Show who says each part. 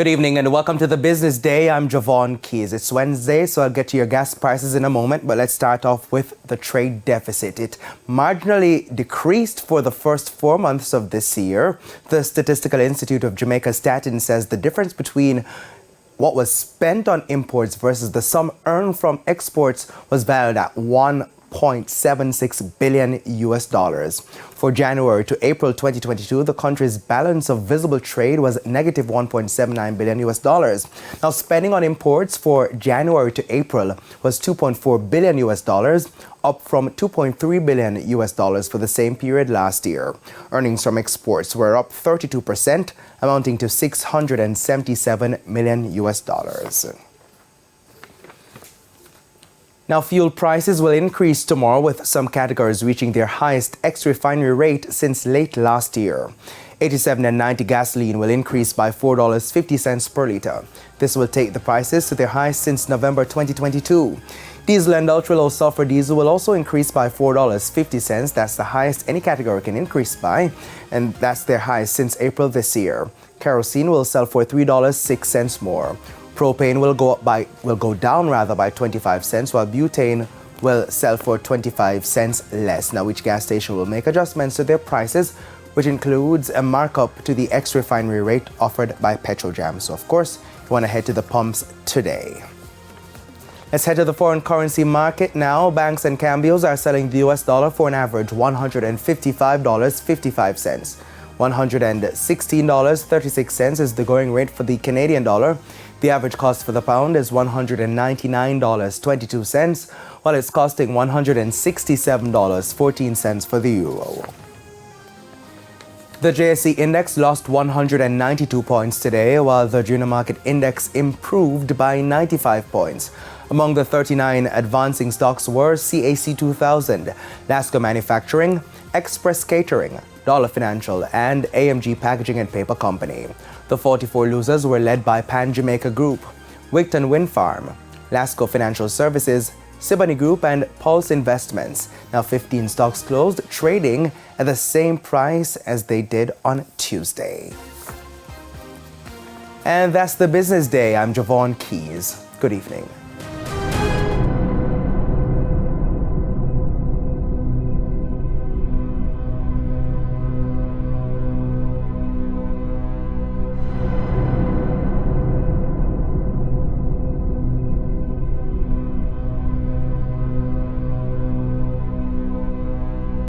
Speaker 1: Good evening and welcome to the Business Day. I'm Javon Keys. It's Wednesday, so I'll get to your gas prices in a moment, but let's start off with the trade deficit. It marginally decreased for the first 4 months of this year. The Statistical Institute of Jamaica Statin says the difference between what was spent on imports versus the sum earned from exports was valued at $1.76 billion US. For January to April 2022, the country's balance of visible trade was negative $1.79 billion US. Now, spending on imports for January to April was $2.4 billion US, up from $2.3 billion US for the same period last year. Earnings from exports were up 32%, amounting to $677 million US. Now, fuel prices will increase tomorrow, with some categories reaching their highest ex-refinery rate since late last year. 87 and 90 gasoline will increase by $4.50 per litre. This will take the prices to their highest since November 2022. Diesel and ultra-low sulfur diesel will also increase by $4.50. That's the highest any category can increase by, and that's their highest since April this year. Kerosene will sell for $3.06 more. Propane will go down by 25 cents, while butane will sell for 25 cents less. Now, each gas station will make adjustments to their prices, which includes a markup to the ex-refinery rate offered by Petrojam. So, of course, you want to head to the pumps today. Let's head to the foreign currency market now. Banks and cambios are selling the US dollar for an average $155.55. $116.36 is the going rate for the Canadian dollar. The average cost for the pound is $199.22, while it's costing $167.14 for the euro. The JSE index lost 192 points today, while the junior market index improved by 95 points. Among the 39 advancing stocks were CAC 2000, Lasco Manufacturing, Express Catering, Dollar Financial, and AMG Packaging and Paper Company. The 44 losers were led by Pan Jamaica Group, Wigton Wind Farm, Lasco Financial Services, Siboney Group, and Pulse Investments. Now, 15 stocks closed trading at the same price as they did on Tuesday. And that's the Business Day. I'm Javon Keys. Good evening.